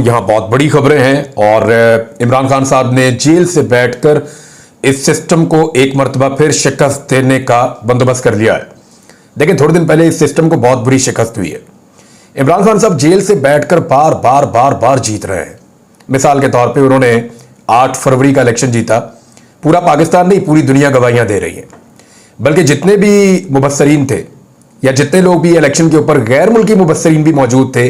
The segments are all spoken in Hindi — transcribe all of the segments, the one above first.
यहाँ बहुत बड़ी खबरें हैं और इमरान खान साहब ने जेल से बैठकर इस सिस्टम को एक मर्तबा फिर शिकस्त देने का बंदोबस्त कर लिया है। देखिए, थोड़े दिन पहले इस सिस्टम को बहुत बुरी शिकस्त हुई है। इमरान खान साहब जेल से बैठकर बार बार बार बार जीत रहे हैं। मिसाल के तौर पे उन्होंने 8 फरवरी का इलेक्शन जीता। पूरा पाकिस्तान नहीं, पूरी दुनिया गवाहियां दे रही है। बल्कि जितने भी मुबस्सरीन थे या जितने लोग भी इलेक्शन के ऊपर गैर मुल्की मुबस्सरीन भी मौजूद थे,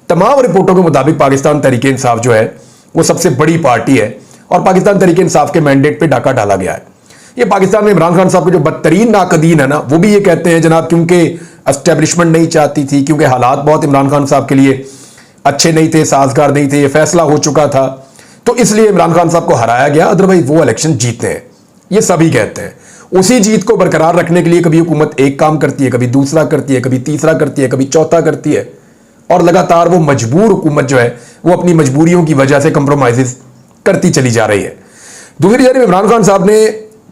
तमाम रिपोर्टों के मुताबिक पाकिस्तान तहरीक इंसाफ जो है वो सबसे बड़ी पार्टी है और पाकिस्तान तहरीक इंसाफ के मैंडेट पे डाका डाला गया है। ये पाकिस्तान में इमरान खान साहब के जो बदतरीन नाकदीन है ना, वो भी ये कहते हैं जनाब क्योंकि एस्टेब्लिशमेंट नहीं चाहती थी, क्योंकि हालात बहुत इमरान खान साहब के लिए अच्छे नहीं थे, साजगार नहीं थे, फैसला हो चुका था, तो इसलिए इमरान खान साहब को हराया गया, अदरवाइज वो इलेक्शन जीतते हैं। ये सभी कहते हैं। उसी जीत को बरकरार रखने के लिए कभी हुकूमत एक काम करती है, कभी दूसरा करती है, कभी तीसरा करती है, कभी चौथा करती है और लगातार वो मजबूर हुकूमत जो है वो अपनी मजबूरियों की वजह से कंप्रोमाइज करती चली जा रही है। दूसरी जानब इमरान खान साहब ने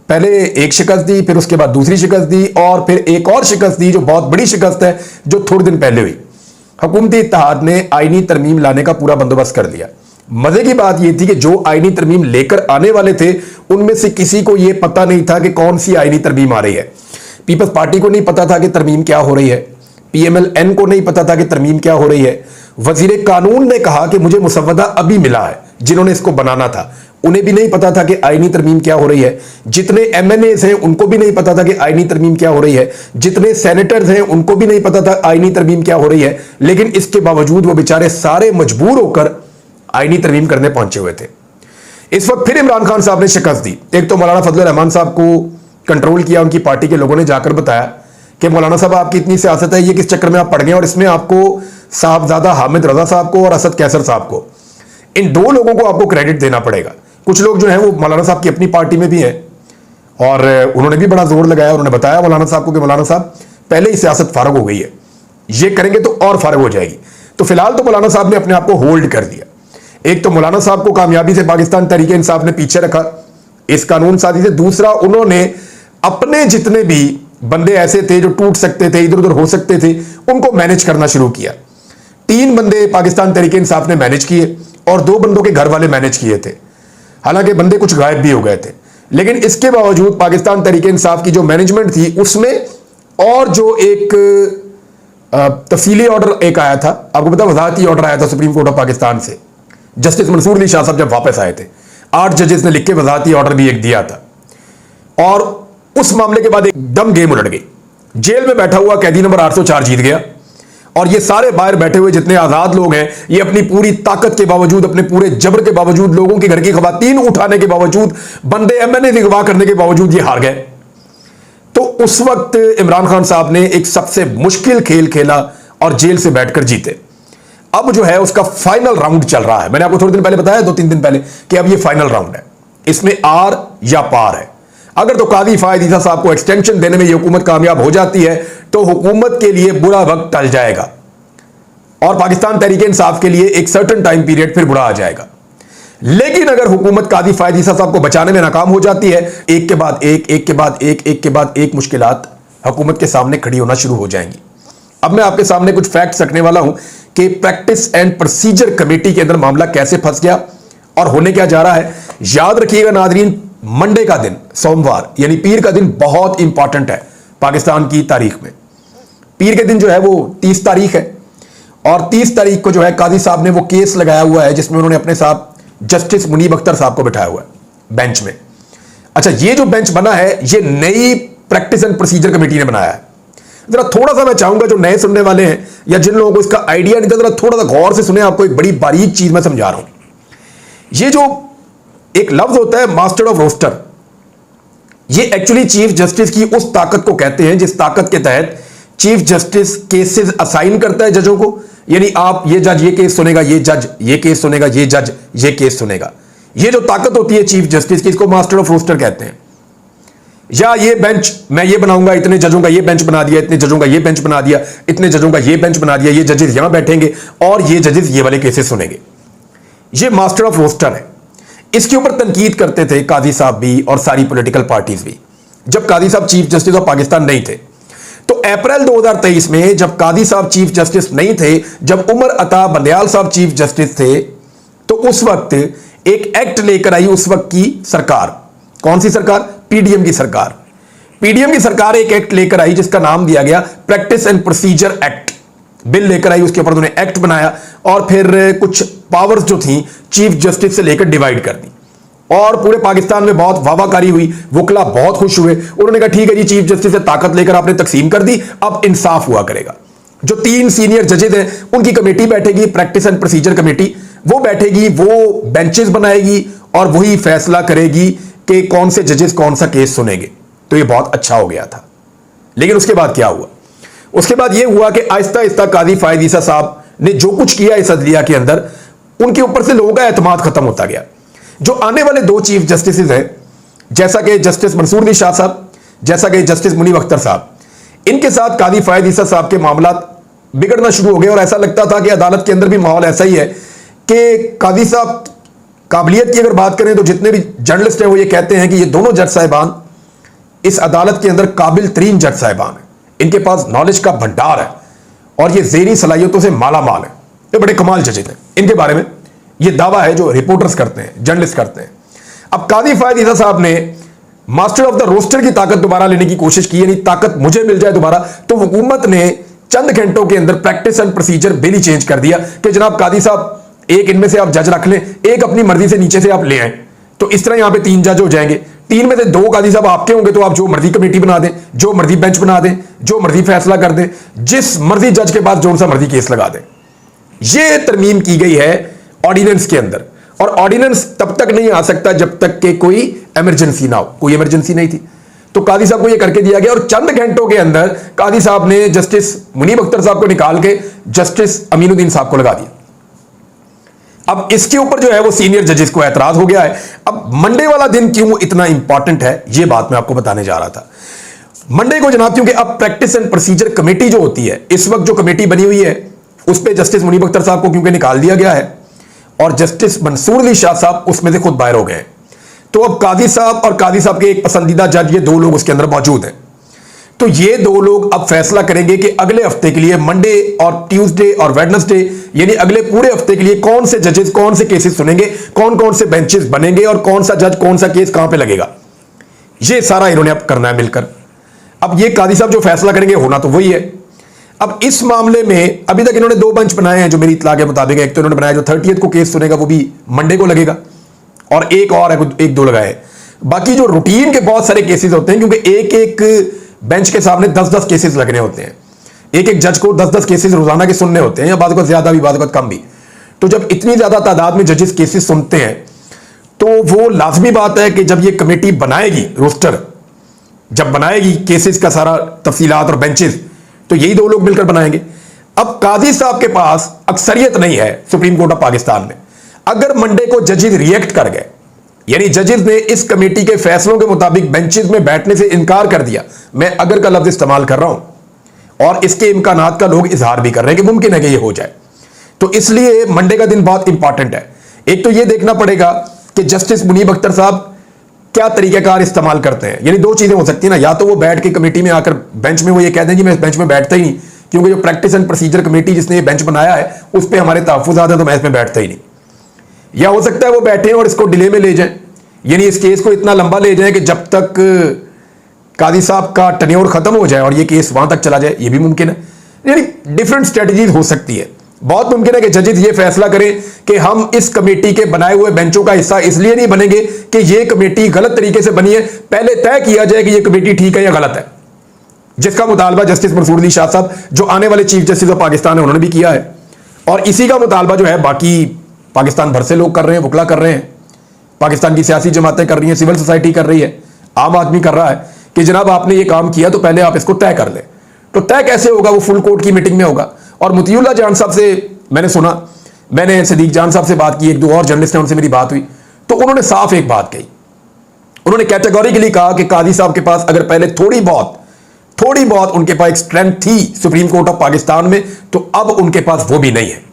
पहले एक शिकस्त दी, फिर उसके बाद दूसरी शिकस्त दी और फिर एक और शिकस्त दी जो बहुत बड़ी शिकस्त है, जो थोड़े दिन पहले हुई। हुकूमती इत्तेहाद ने आईनी तरमीम लाने का पूरा बंदोबस्त कर दिया। मजे की बात यह थी कि जो आईनी तरमीम लेकर आने वाले थे उनमें से किसी को यह पता नहीं था कि कौन सी आईनी तरमीम आ रही है। पीपल्स पार्टी को नहीं पता था कि तरमीम क्या हो रही है, PMLN को नहीं पता था कि तरमीम क्या हो रही है। वजीर कानून ने कहा कि मुझे मुसव्वदा अभी मिला है, जिन्होंने इसको बनाना था उन्हें भी नहीं पता था कि आईनी तरमीम क्या हो रही है। जितने MNAs हैं उनको भी नहीं पता था कि आईनी तरमीम क्या हो रही है। जितने सेनेटर्स हैं उनको भी नहीं पता था आईनी तरमीम क्या हो रही है। लेकिन इसके बावजूद वो बेचारे सारे मजबूर होकर आईनी तरमीम करने पहुंचे हुए थे। इस वक्त फिर इमरान खान साहब ने शिकस्त दी। एक तो मौलाना फजल रहमान साहब को कंट्रोल किया, उनकी पार्टी के लोगों ने जाकर बताया कि मौलाना साहब आपकी इतनी सियासत है, ये किस चक्कर में आप पड़ गए, और इसमें आपको साहबजादा हामिद रजा साहब को और असद कैसर साहब को, इन 2 लोगों को आपको क्रेडिट देना पड़ेगा। कुछ लोग जो हैं वो मौलाना साहब की अपनी पार्टी में भी हैं और उन्होंने भी बड़ा जोर लगाया। उन्होंने बताया मौलाना साहब को कि मौलाना साहब पहले ही सियासत फारग हो गई है, ये करेंगे तो और फारग हो जाएगी। तो फिलहाल तो मौलाना साहब ने अपने आप को होल्ड कर दिया। एक तो मौलाना साहब को कामयाबी से पाकिस्तान तहरीक इंसाफ ने पीछे रखा इस कानून साजी से। दूसरा, उन्होंने अपने जितने भी बंदे ऐसे थे जो टूट सकते थे, इधर उधर हो सकते थे, उनको मैनेज करना शुरू किया। 3 बंदे पाकिस्तान तहरीक इंसाफ ने मैनेज किए और 2 बंदों के घर वाले मैनेज किए थे। हालांकि बंदे कुछ गायब भी हो गए थे, लेकिन इसके बावजूद पाकिस्तान तहरीक इंसाफ की जो मैनेजमेंट थी उसमें, और जो एक तफसीली ऑर्डर एक आया था, आपको पता वजाहती ऑर्डर आया था सुप्रीम कोर्ट ऑफ पाकिस्तान से, जस्टिस मंसूर अली शाह साहब जब वापस आए थे, 8 जजेस ने लिख के वजाहती ऑर्डर भी एक दिया था। और उस मामले के बाद एकदम गेम उलट गई। जेल में बैठा हुआ कैदी नंबर 804 जीत गया और ये सारे बाहर बैठे हुए जितने आजाद लोग हैं, ये अपनी पूरी ताकत के बावजूद, अपने पूरे जबर के बावजूद, लोगों के घर की खवातीन उठाने के बावजूद, बंदे MNA अगवा करने के बावजूद ये हार गए। तो उस वक्त इमरान खान साहब ने एक सबसे मुश्किल खेल खेला और जेल से बैठकर जीते। अब जो है उसका फाइनल राउंड चल रहा है। मैंने आपको थोड़े दिन पहले बताया, 2-3 दिन पहले, कि अब ये फाइनल राउंड है, इसमें आर या पार है। अगर तो काजी फायद ईसा साहब को एक्सटेंशन देने में ये हुकूमत कामयाब हो जाती है तो हुकूमत के लिए बुरा वक्त टल जाएगा और पाकिस्तान तहरीक इंसाफ के लिए एक सर्टेन टाइम पीरियड फिर बुरा आ जाएगा। लेकिन अगर हुकूमत काजी फायद ईसा साहब को बचाने में नाकाम हो जाती है, एक के बाद एक, एक के बाद एक, एक के बाद एक मुश्किलात हुकूमत के सामने खड़ी होना शुरू हो जाएंगी। अब मैं आपके सामने कुछ फैक्ट्स रखने वाला हूं कि प्रैक्टिस एंड प्रोसीजर कमेटी के अंदर मामला कैसे फंस गया और होने क्या जा रहा है। याद रखिएगा नाजरीन, मंडे का दिन, सोमवार यानी पीर का दिन बहुत इंपॉर्टेंट है पाकिस्तान की तारीख में। पीर के दिन जो है वो 30 तारीख है और 30 तारीख को जो है काजी साहब ने वो केस लगाया हुआ है जिसमें उन्होंने अपने साथ जस्टिस मुनीब अख्तर साहब को बिठाया हुआ है बेंच में। अच्छा, ये जो बेंच बना है ये नई प्रैक्टिस एंड प्रोसीजर कमेटी ने बनाया है। जरा थोड़ा सा मैं चाहूंगा जो नए सुनने वाले हैं या जिन लोगों को इसका आइडिया नहीं था, जरा थोड़ा सा गौर से सुने। आपको एक बड़ी बारीक चीज मैं समझा रहा हूं। ये जो एक लफ्ज होता है मास्टर ऑफ रोस्टर, ये एक्चुअली चीफ जस्टिस की उस ताकत को कहते हैं जिस ताकत के तहत चीफ जस्टिस केसेस असाइन करता है जजों को। यानी आप, ये जज ये केस सुनेगा, ये जज ये केस सुनेगा, ये जज ये केस सुनेगा। ये जो ताकत होती है चीफ जस्टिस की, इसको मास्टर ऑफ रोस्टर कहते हैं। या ये बेंच मैं ये बनाऊंगा, इतने जजों का ये बेंच बना दिया, इतने जजों का ये बेंच बना दिया, इतने जजों का ये बेंच बना दिया, ये जजेस यहां बैठेंगे और ये जजेस ये वाले केसेस सुनेंगे। ये मास्टर ऑफ रोस्टर है। इसके ऊपर तनकीद करते थे काजी साहब भी और सारी पॉलिटिकल पार्टीज भी, जब काजी साहब चीफ जस्टिस ऑफ पाकिस्तान नहीं थे। तो अप्रैल 2023 में जब कादी साहब चीफ जस्टिस नहीं थे, जब उमर अता बंदयाल साहब चीफ जस्टिस थे, उस वक्त एक एक्ट लेकर आई उस वक्त की सरकार। कौन सी सरकार? पीडीएम की सरकार। पीडीएम की सरकार एक एक्ट लेकर आई जिसका नाम दिया गया practice and procedure act. Bill लेकर आई, उसके ऊपर उन्होंने एक्ट बनाया और फिर कुछ पावर्स जो थी चीफ जस्टिस से लेकर डिवाइड कर दी और पूरे पाकिस्तान में बहुत वाहवाकारी हुई। वकला बहुत खुश हुए। उन्होंने कहा ठीक है जी, चीफ जस्टिस से ताकत लेकर आपने तकसीम कर दी, अब इंसाफ हुआ करेगा। जो 3 सीनियर जजेस हैं उनकी कमेटी बैठेगी, प्रैक्टिस एंड प्रोसीजर कमेटी, वो बैठेगी, वो बेंचेस बनाएगी और वही फैसला करेगी कि कौन से जजेस कौन सा केस सुनेंगे। तो ये बहुत अच्छा हो गया था। लेकिन उसके बाद क्या हुआ? उसके बाद यह हुआ कि आहिस्ता आहिस्ता काजी फायद ईसा साहब ने जो कुछ किया इस अदलिया के अंदर, उनके ऊपर से लोगों का एतमाद खत्म होता गया। जो आने वाले 2 चीफ जस्टिस हैं, जैसा कि जस्टिस मंसूर अली शाह साहब, जैसा कि जस्टिस मुनीब अख्तर साहब, इनके साथ काजी फायद ईसा साहब के मामला बिगड़ना शुरू हो गए और ऐसा लगता था कि अदालत के अंदर भी माहौल ऐसा ही है कि काजी साहब काबिलियत की अगर बात करें तो जितने भी जर्नलिस्ट हैं वो ये कहते हैं कि ये दोनों जज साहिबान इस अदालत के अंदर काबिल तरीन जज साहिबान हैं। इनके पास नॉलेज का भंडार है और ये ज़हनी सलाहियतों से माला माल है। ये बड़े कमाल जजेस हैं। इनके बारे में ये दावा है जो रिपोर्टर्स करते हैं, जर्नलिस्ट करते हैं। अब काजी फायद ईसा साहब ने मास्टर ऑफ द रोस्टर की ताकत दोबारा लेने की कोशिश की, यानी ताकत मुझे मिल जाए दोबारा, तो हुकूमत ने चंद घंटों के अंदर practice and procedure bill he change कर दिया कि जनाब काजी साहब एक इनमें से आप जज रख लें, एक अपनी मर्जी से नीचे से आप ले आए। तो इस तरह यहां पे 3 जज हो जाएंगे। 3 में से 2 काजी साहब आपके होंगे, तो आप जो मर्जी कमेटी बना दें, जो मर्जी बेंच बना दें, जो मर्जी फैसला कर दें, जिस मर्जी जज के पास जो सा मर्जी केस लगा दें। यह तरमीम की गई है ऑर्डिनेंस के अंदर, और ऑर्डिनेंस तब तक नहीं आ सकता जब तक कि कोई इमरजेंसी ना हो। कोई इमरजेंसी नहीं थी, तो काजी साहब को यह करके दिया गया और चंद घंटों के अंदर काजी साहब ने जस्टिस मुनीब अख्तर साहब को निकाल के जस्टिस अमीनुद्दीन साहब को लगा दिया। अब इसके ऊपर जो है वो सीनियर जजेस को एतराज हो गया है। अब मंडे वाला दिन क्यों इतना इंपॉर्टेंट है, ये बात मैं आपको बताने जा रहा था। मंडे को जनाब, क्योंकि अब प्रैक्टिस एंड प्रोसीजर कमेटी जो होती है, इस वक्त जो कमेटी बनी हुई है उस पर जस्टिस मुनीब अख्तर साहब को क्योंकि निकाल दिया गया है और जस्टिस मंसूर अली शाह साहब उसमें से खुद बाहर हो गए। तो अब काजी साहब और काजी साहब के एक पसंदीदा जज, ये 2 लोग उसके अंदर मौजूद हैं। तो ये 2 लोग अब फैसला करेंगे कि अगले हफ्ते के लिए, मंडे और ट्यूसडे और वेडनेसडे, यानी अगले पूरे हफ्ते के लिए कौन से जजेस कौन से केसेस सुनेंगे, कौन कौन से बेंचेस बनेंगे और कौन सा जज कौन सा केस कहां पे लगेगा। ये सारा इन्होंने अब करना है मिलकर। अब ये काजी साहब जो फैसला करेंगे होना तो वही है। अब इस मामले में अभी तक इन्होंने 2 बेंच बनाए हैं जो मेरी इत्तला के मुताबिक। एक तो इन्होंने बनाया जो 30 को केस सुनेगा वो भी मंडे को लगेगा, और एक और है, 1-2 लगाए। बाकी जो रूटीन के बहुत सारे केसेस होते हैं, क्योंकि एक एक बेंच के सामने 10-10 केसेस लगने होते हैं, एक एक जज को 10-10 केसेस रोजाना के सुनने होते हैं, या बाद को ज्यादा भी बाद को कम भी। तो जब इतनी ज्यादा तादाद में जजेस केसेस सुनते हैं तो वो लाजमी बात है कि जब ये कमेटी बनाएगी, रोस्टर जब बनाएगी केसेस का सारा तफसीलात और बेंचेस, तो यही 2 लोग मिलकर बनाएंगे। अब काजी साहब के पास अक्सरियत नहीं है सुप्रीम कोर्ट ऑफ पाकिस्तान में। अगर मंडे को जजेस रिएक्ट कर गए, यानी जजेस ने इस कमेटी के फैसलों के मुताबिक बेंचेस में बैठने से इनकार कर दिया, मैं अगर का लफ्ज इस्तेमाल कर रहा हूं, और इसके इम्कानात का लोग इजहार भी कर रहे हैं कि मुमकिन है कि यह हो जाए, तो इसलिए मंडे का दिन बहुत इंपॉर्टेंट है। एक तो यह देखना पड़ेगा कि जस्टिस मुनीब अख्तर साहब क्या तरीकाकार इस्तेमाल करते हैं। यानी 2 चीजें हो सकती है ना, या तो वो बैठ के कमेटी में आकर बेंच में वो ये कह दें कि मैं इस बेंच में बैठता ही नहीं, क्योंकि जो प्रैक्टिस एंड प्रोसीजर कमेटी जिसने ये बेंच बनाया है उस पर हमारे तहफ्फुज़ात हैं, तो मैं इसमें बैठता ही नहीं। या हो सकता है वो बैठे और इसको डिले में ले जाएं, यानी इस केस को इतना लंबा ले जाएं कि जब तक काजी साहब का टन्योर खत्म हो जाए और ये केस वहां तक चला जाए, ये भी मुमकिन है। यानी डिफरेंट स्ट्रेटजीज हो सकती है। बहुत मुमकिन है कि जजेस ये फैसला करें कि हम इस कमेटी के बनाए हुए बेंचों का हिस्सा इसलिए नहीं बनेंगे कि ये कमेटी गलत तरीके से बनी है, पहले तय किया जाए कि ये कमेटी ठीक है या गलत है, जिसका मुतालबा जस्टिस मंसूर अली शाह साहब जो आने वाले चीफ जस्टिस ऑफ पाकिस्तान है उन्होंने भी किया है। और इसी का मुतालबा जो है बाकी पाकिस्तान भर से लोग कर रहे हैं, वकला कर रहे हैं, पाकिस्तान की सियासी जमातें कर रही हैं, सिविल सोसाइटी कर रही है, आम आदमी कर रहा है कि जनाब आपने ये काम किया तो पहले आप इसको तय कर लें। तो तय कैसे होगा? वो फुल कोर्ट की मीटिंग में होगा। और मुतीउल्लाह जान साहब से मैंने सुना, मैंने सदीक जान साहब से बात की, 1-2 और जर्नलिस्ट हैं उनसे मेरी बात हुई, तो उन्होंने साफ एक बात कही। उन्होंने कैटेगोरिकली कहा कि काजी साहब के पास अगर पहले थोड़ी बहुत उनके पास एक स्ट्रेंथ थी सुप्रीम कोर्ट ऑफ पाकिस्तान में, तो अब उनके पास वो भी नहीं है।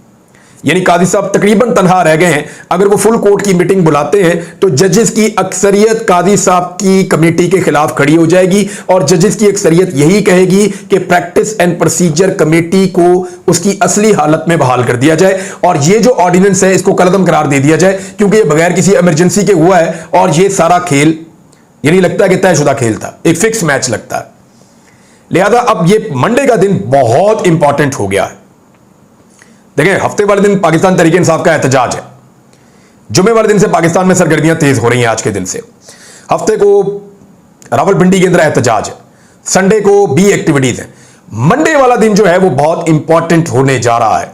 यानी काजी साहब तकरीबन तनहा रह गए हैं। अगर वो फुल कोर्ट की मीटिंग बुलाते हैं तो जजेस की अक्सरियत काजी साहब की कमेटी के खिलाफ खड़ी हो जाएगी और जजेस की अक्सरियत यही कहेगी कि प्रैक्टिस एंड प्रोसीजर कमेटी को उसकी असली हालत में बहाल कर दिया जाए और ये जो ऑर्डिनेंस है इसको कलअदम करार दे दिया जाए, क्योंकि ये बगैर किसी इमरजेंसी के हुआ है और ये सारा खेल यानी लगता है कि तयशुदा खेल था, एक फिक्स मैच लगता है। लिहाजा अब ये मंडे का दिन बहुत इंपॉर्टेंट हो गया है। देखिए, हफ्ते वाले दिन पाकिस्तान तहरीक इंसाफ का एहतजाज है, जुमे वाले दिन से पाकिस्तान में सरगर्मियां तेज हो रही हैं। आज के दिन से हफ्ते को रावलपिंडी के अंदर एहतजाज है, संडे को भी एक्टिविटीज है। मंडे वाला दिन जो है वो बहुत इंपॉर्टेंट होने जा रहा है,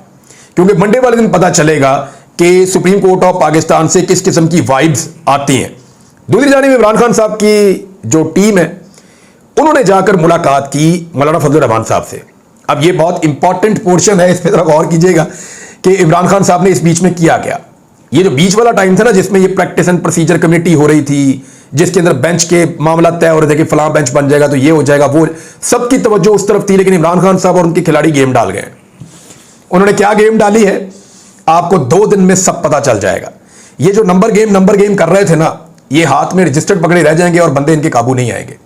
क्योंकि मंडे वाले दिन पता चलेगा कि सुप्रीम कोर्ट ऑफ पाकिस्तान से किस किस्म की वाइब्स आती हैं। दूसरी जानिब इमरान खान साहब की जो टीम है उन्होंने जाकर मुलाकात की मौलाना फजलुर रहमान साहब से। अब ये बहुत इंपॉर्टेंट पोर्शन है, इस पर गौर कीजिएगा कि इमरान खान साहब ने इस बीच में किया क्या। ये जो बीच वाला टाइम था ना, जिसमें ये प्रैक्टिस एंड प्रोसीजर कमेटी हो रही थी, जिसके अंदर बेंच के मामला तय हो रहे थे कि फलां बेंच बन जाएगा तो ये हो जाएगा, वो सबकी तवज्जो उस तरफ थी। लेकिन इमरान खान साहब और उनके खिलाड़ी गेम डाल गए। उन्होंने क्या गेम डाली है आपको 2 दिन में सब पता चल जाएगा। ये जो नंबर गेम कर रहे थे ना, ये हाथ में रजिस्टर्ड पकड़े रह जाएंगे और बंदे इनके काबू नहीं आएंगे।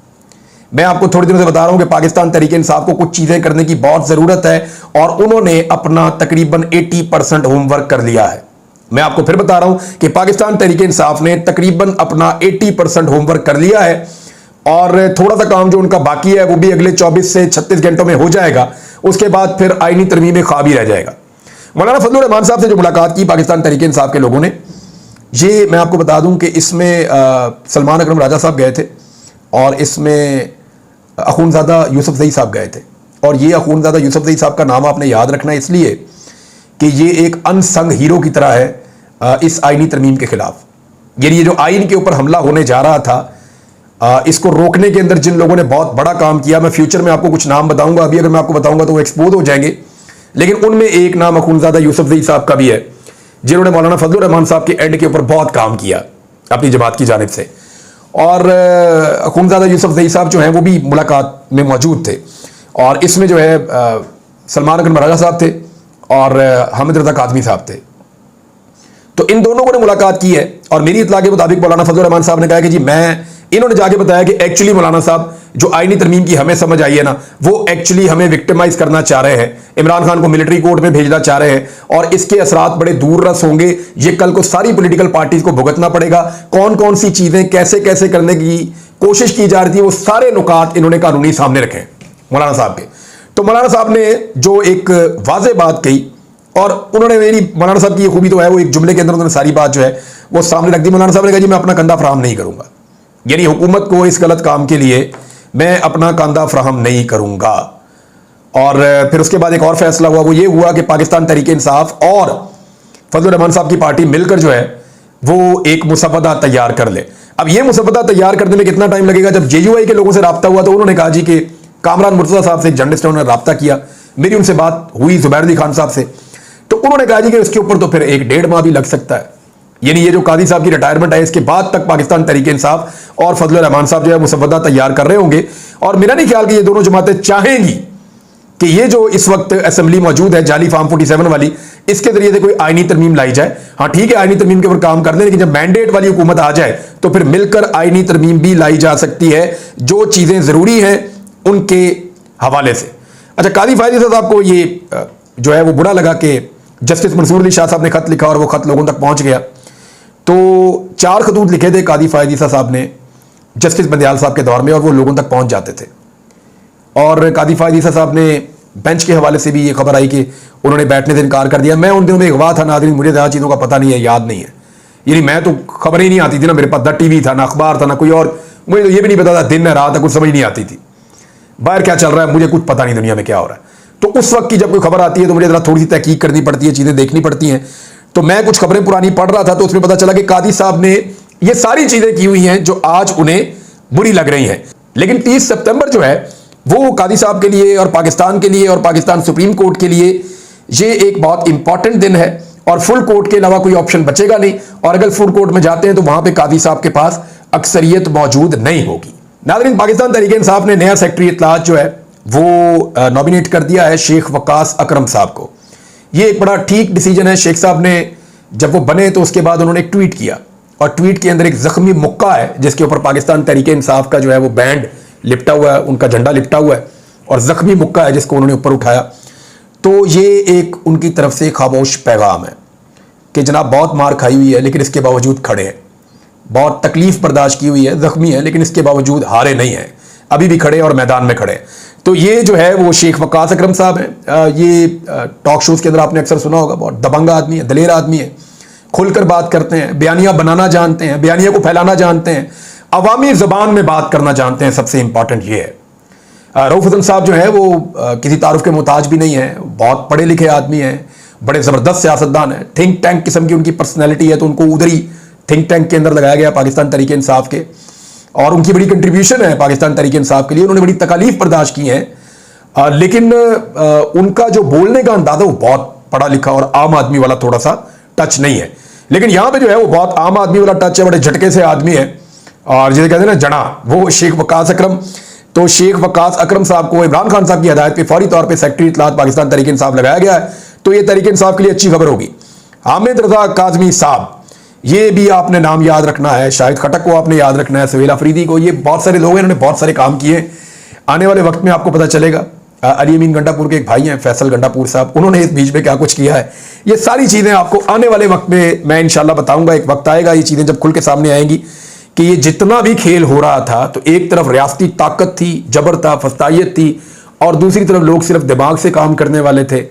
मैं आपको थोड़ी दिनों से बता रहा हूं कि पाकिस्तान तहरीक इंसाफ को कुछ चीजें करने की बहुत जरूरत है और उन्होंने अपना तकरीबन 80% होमवर्क कर लिया है। मैं आपको फिर बता रहा हूं कि पाकिस्तान तहरीक इंसाफ ने तकरीबन अपना 80% होमवर्क कर लिया है और थोड़ा सा काम जो उनका बाकी है वो भी अगले 24 से 36 घंटों में हो जाएगा। उसके बाद फिर आईनी तरमीम ख्वाब ही रह जाएगा। मौलाना फजलुर रहमान साहब से जो मुलाकात की पाकिस्तान तहरीक इंसाफ के लोगों ने, ये मैं आपको बता दूं कि इसमें सलमान अकरम राजा साहब गए थे और इसमें अखूनज़ादा यूसुफ ज़ई साहब गए थे। और ये अखूनज़ादा यूसुफ ज़ई साहब का नाम आपने याद रखना है इसलिए कि ये एक अनसंग हीरो की तरह है इस आईनी तरमीम के खिलाफ। यानी ये जो आइन के ऊपर हमला होने जा रहा था, इसको रोकने के अंदर जिन लोगों ने बहुत बड़ा काम किया, मैं फ्यूचर में आपको कुछ नाम बताऊंगा, अभी अगर मैं आपको बताऊंगा तो वो एक्सपोज हो जाएंगे, लेकिन उनमें एक नाम अखूनज़ादा यूसुफ ज़ई साहब का भी है, जिन्होंने मौलाना फजलुर रहमान साहब के एंड के ऊपर बहुत काम किया अपनी जमात की जानिब से। और अखूनज़ादा यूसुफ ज़ई साहब जो हैं वो भी मुलाकात में मौजूद थे और इसमें जो है सलमान अकरम राजा साहब थे और हामिद रज़ा काज़मी साहब थे। तो इन दोनों ने मुलाकात की है और मेरी इत्तला के मुताबिक मौलाना फजलुर रहमान साहब ने कहा कि जी इन्होंने जाके बताया कि एक्चुअली मौलाना साहब जो आईनी तरमीम की हमें समझ आई है ना, वो एक्चुअली हमें विक्टिमाइज करना चाह रहे हैं, इमरान खान को मिलिट्री कोर्ट में भेजना चाह रहे हैं और इसके असरात बड़े दूर रस होंगे। ये कल को सारी पॉलिटिकल पार्टीज को भुगतना पड़ेगा। कौन कौन सी चीजें कैसे कैसे करने की कोशिश की जा रही थी, वो सारे नुकात इन्होंने कानूनी सामने रखे मौलाना साहब के। तो मौलाना साहब ने जो एक वाज़े बात कही और उन्होंने, मेरी मौलाना साहब की ये खूबी तो है, वो एक जुमले के अंदर उन्होंने सारी बात जो है वो सामने रख दी। मौलाना साहब ने कहा जी मैं अपना कंधा फराहम नहीं करूंगा, यानी हुकूमत को इस गलत काम के लिए मैं अपना कंधा फराहम नहीं करूंगा। और फिर उसके बाद एक और फैसला हुआ, वो ये हुआ कि पाकिस्तान तहरीक इंसाफ और फजलुर रहमान साहब की पार्टी मिलकर जो है वो एक मुसवदा तैयार कर ले। अब ये मुसवदा तैयार करने में कितना टाइम लगेगा? जब JUI के लोगों से रब्ता हुआ तो उन्होंने कहा जी कि कामरान मुर्तज़ा साहब से, एक जर्नलिस्ट, उन्होंने रब्ता किया, मेरी उनसे बात हुई जुबैर अली खान साहब से, तो उन्होंने कहा जी कि इसके ऊपर तो फिर 1-1.5 माह भी लग सकता है। यानी ये जो कादी साहब की रिटायरमेंट है इसके बाद तक पाकिस्तान तहरीक इंसाफ और फजलुर रहमान साहब जो है मुसवदा तैयार कर रहे होंगे। और मेरा नहीं ख्याल कि ये दोनों जमातें चाहेंगी कि ये जो इस वक्त असेंबली मौजूद है जाली फार्म 47 वाली, इसके जरिए से कोई आईनी तरमीम लाई जाए। हाँ ठीक है, आईनी तरमीम के ऊपर काम कर लें, लेकिन जब मैंडेट वाली हुकूमत आ जाए तो फिर मिलकर आईनी तरमीम भी लाई जा सकती है, जो चीजें जरूरी हैं उनके हवाले से। अच्छा, कादी फायदी साहब को ये जो है वो बुरा लगा कि जस्टिस मंसूर अली शाह साहब ने खत लिखा और वो खत लोगों तक पहुंच गया। तो 4 खतूत लिखे थे कादी फायदी साहब ने जस्टिस बंदियाल साहब के दौर में और वो लोगों तक पहुंच जाते थे। और कादी फायदी साहब ने बेंच के हवाले से भी ये खबर आई कि उन्होंने बैठने से इनकार कर दिया। मैं उन दिनों में अगवा था नाज़रीन, मुझे ज़्यादा चीज़ों का पता नहीं है, याद नहीं है, यानी मैं तो खबर ही नहीं आती थी ना, मेरे पास ना टीवी था, ना अखबार था, ना कोई और, मुझे तो ये भी नहीं पता था दिन है रात है, कुछ समझ नहीं आती थी, बाहर क्या चल रहा है मुझे कुछ पता नहीं, दुनिया में क्या हो रहा है। तो उस वक्त की जब कोई खबर आती है तो मुझे ज़रा थोड़ी सी तहकीक करनी पड़ती है, चीज़ें देखनी पड़ती हैं। तो मैं कुछ खबरें पुरानी पढ़ रहा था तो उसमें पता चला कि कादी साहब ने ये सारी चीज़ें की हुई हैं जो आज उन्हें बुरी लग रही हैं। लेकिन 30 सितंबर जो है वो कादी साहब के लिए और पाकिस्तान के लिए और पाकिस्तान सुप्रीम कोर्ट के लिए ये एक बहुत इंपॉर्टेंट दिन है और फुल कोर्ट के अलावा कोई ऑप्शन बचेगा नहीं। और अगर फुल कोर्ट में जाते हैं तो वहां पे कादी साहब के पास अक्सरियत मौजूद नहीं होगी। नाज़रीन, पाकिस्तान तहरीक इंसाफ ने नया सेक्रेटरी इत्तलात जो है वो नॉमिनेट कर दिया है शेख वकास अकरम साहब को। ये एक बड़ा ठीक डिसीजन है। शेख साहब ने जब वो बने तो उसके बाद उन्होंने एक ट्वीट किया, और ट्वीट के अंदर एक जख्मी मुक्का है जिसके ऊपर पाकिस्तान तहरीक इंसाफ का जो है वो बैंड लिपटा हुआ है, उनका झंडा लिपटा हुआ है, और जख्मी मुक्का है जिसको उन्होंने ऊपर उठाया। तो ये एक उनकी तरफ से खामोश पैगाम है कि जनाब बहुत मार खाई हुई है लेकिन इसके बावजूद खड़े हैं, बहुत तकलीफ बर्दाश्त की हुई है, जख्मी है, लेकिन इसके बावजूद हारे नहीं हैं, अभी भी खड़े और मैदान में खड़े। तो ये जो है वो शेख वकास अकरम साहब हैं। ये टॉक शोज के अंदर आपने अक्सर सुना होगा, बहुत दबंग आदमी है, दलेर आदमी है, खुलकर बात करते हैं, बयानिया बनाना जानते हैं, बयानिया को फैलाना जानते हैं, अवामी ज़बान में बात करना जानते हैं। सबसे इंपॉर्टेंट ये है। रऊफ हसन साहब जो है वो किसी तारुफ के मोहताज भी नहीं है, बहुत पढ़े लिखे आदमी हैं, बड़े ज़बरदस्त सियासतदान हैं, थिंक टैंक किस्म की उनकी पर्सनैलिटी है, तो उनको उधर ही थिंक टैंक के अंदर लगाया गया पाकिस्तान तहरीक इंसाफ के, और उनकी बड़ी कंट्रीब्यूशन है पाकिस्तान तहरीक इंसाफ के लिए, उन्होंने बड़ी तकालीफ बर्दाश्त की हैं। लेकिन उनका जो बोलने का अंदाज़ा वो बहुत पढ़ा लिखा और आम आदमी वाला थोड़ा सा टच नहीं है। लेकिन यहाँ पे जो है वो बहुत आम आदमी वाला टच है, बड़े झटके से आदमी है, और जिसे कहते हैं ना जना, वो शेख वकास अकरम। तो शेख वकास अकरम साहब को इमरान खान साहब की हदायत पे फौरी तौर पे सेक्रेटरी इत्तलात पाकिस्तान तहरीक इंसाफ लगाया गया है। तो ये तहरीक इंसाफ के लिए अच्छी खबर होगी। हामिद रजा काज़मी साहब, ये भी आपने नाम याद रखना है, शाहिद खटक को आपने याद रखना है, सवेल अफरीदी को, ये बहुत सारे लोग हैं, इन्होंने बहुत सारे काम किए। आने वाले वक्त में आपको पता चलेगा। अली अमीन गंडापुर के एक भाई हैं फैसल गंडापुर साहब, उन्होंने इस बीच में क्या कुछ किया है। ये सारी चीज़ें आपको आने वाले वक्त में मैं इंशाल्लाह बताऊंगा। एक वक्त आएगा ये चीज़ें जब खुल के सामने आएंगी कि ये जितना भी खेल हो रहा था, तो एक तरफ रियासती ताकत थी, जबर था, फस्तायत थी, और दूसरी तरफ लोग सिर्फ दिमाग से काम करने वाले थे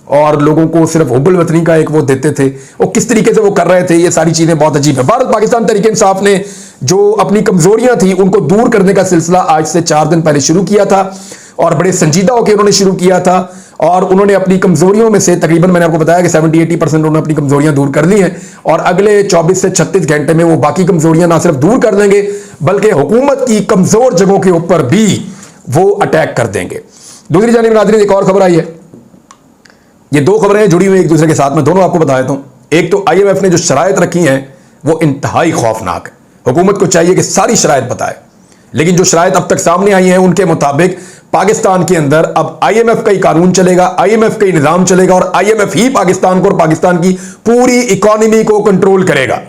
और लोगों को सिर्फ हुब्बुल वतनी का एक वो देते थे। वो किस तरीके से वो कर रहे थे, ये सारी चीज़ें बहुत अजीब है। भारत पाकिस्तान तहरीक इंसाफ ने जो अपनी कमजोरियां थी उनको दूर करने का सिलसिला आज से 4 दिन पहले शुरू किया था, और बड़े संजीदा होकर उन्होंने शुरू किया था, और उन्होंने अपनी कमजोरियों में से तकरीबन मैंने आपको बताया कि 70-80% उन्होंने अपनी कमजोरियां दूर कर ली हैं, और अगले 24 से 36 घंटे में वो बाकी कमजोरियां ना सिर्फ दूर कर देंगे बल्कि हुकूमत की कमजोर जगहों के ऊपर भी वो अटैक कर देंगे। दूसरी जानिब नाज़रीन एक और खबर आई है, ये दो खबरें जुड़ी हुई एक दूसरे के साथ में, दोनों आपको बता देता हूं। एक तो IMF ने जो शराइत रखी हैं वो इंतहाई खौफनाक है। हुकूमत को चाहिए कि सारी शराइत बताए, लेकिन जो शराइत अब तक सामने आई हैं उनके मुताबिक पाकिस्तान के अंदर अब IMF का ही कानून चलेगा, IMF का ही निजाम चलेगा, और IMF ही पाकिस्तान को और पाकिस्तान की पूरी इकोनॉमी को कंट्रोल करेगा।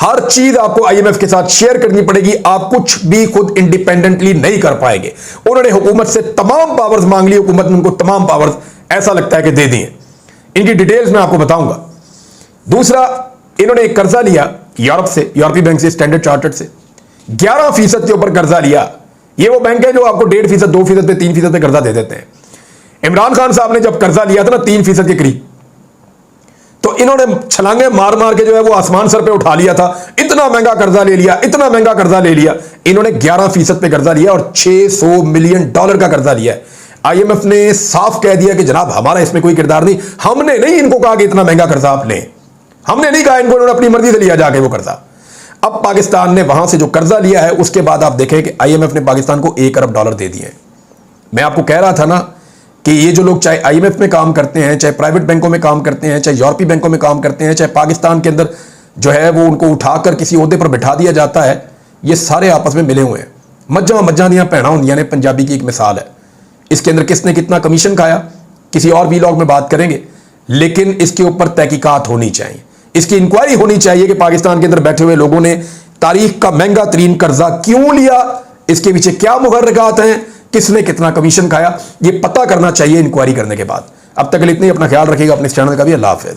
हर चीज आपको IMF के साथ शेयर करनी पड़ेगी, आप कुछ भी खुद इंडिपेंडेंटली नहीं कर पाएंगे। उन्होंने हुकूमत से तमाम पावर्स मांग ली, हुकूमत ने उनको तमाम पावर्स ऐसा लगता है कि दे दिए। इनकी डिटेल्स मैं आपको बताऊंगा। दूसरा, इन्होंने एक कर्जा लिया यूरोप से, यूरोपीय बैंक से, स्टैंडर्ड चार्टर्ड से 11% के ऊपर कर्जा लिया। ये वो बैंक है जो आपको 1.5%, 2% पे, 3% पे कर्जा दे देते हैं। इमरान खान साहब ने जब कर्जा लिया था ना 3% के करीब, तो इन्होंने छलांगे मार मार के जो है वो आसमान सर पे उठा लिया था। इतना महंगा कर्जा ले लिया, इतना महंगा कर्जा ले लिया। इन्होंने 11% पे कर्जा लिया और $600 मिलियन का कर्जा लिया है। IMF ने साफ कह दिया कि जनाब हमारा इसमें कोई किरदार नहीं, हमने नहीं इनको कहा कि इतना महंगा कर्जा आप लें, हमने नहीं कहा इनको, इन्होंने अपनी मर्जी से लिया जाके वो कर्जा। अब पाकिस्तान ने वहां से जो कर्जा लिया है उसके बाद आप देखें कि IMF ने पाकिस्तान को $1 अरब दे दिए। मैं आपको कह रहा था ना कि ये जो लोग चाहे IMF में काम करते हैं, चाहे प्राइवेट बैंकों में काम करते हैं, चाहे यूरोपीय बैंकों में काम करते हैं, चाहे पाकिस्तान के अंदर जो है वो उनको उठाकर किसी ओहदे पर बिठा दिया जाता है, ये सारे आपस में मिले हुए हैं। मज्जा दियां भैना होंदियां ने, पंजाबी की एक मिसाल है। इसके अंदर किसने कितना कमीशन खाया किसी और वीलॉग में बात करेंगे, लेकिन इसके ऊपर तहकीकात होनी चाहिए, इसकी इंक्वायरी होनी चाहिए कि पाकिस्तान के अंदर बैठे हुए लोगों ने तारीख का महंगा तरीन कर्जा क्यों लिया, इसके पीछे क्या मुहर्रिकात हैं, किसने कितना कमीशन खाया, ये पता करना चाहिए इंक्वायरी करने के बाद। अब तक के लिए इतना ही, अपना ख्याल रखिएगा, अपने इस चैनल का भी। अल्लाह हाफ़िज़।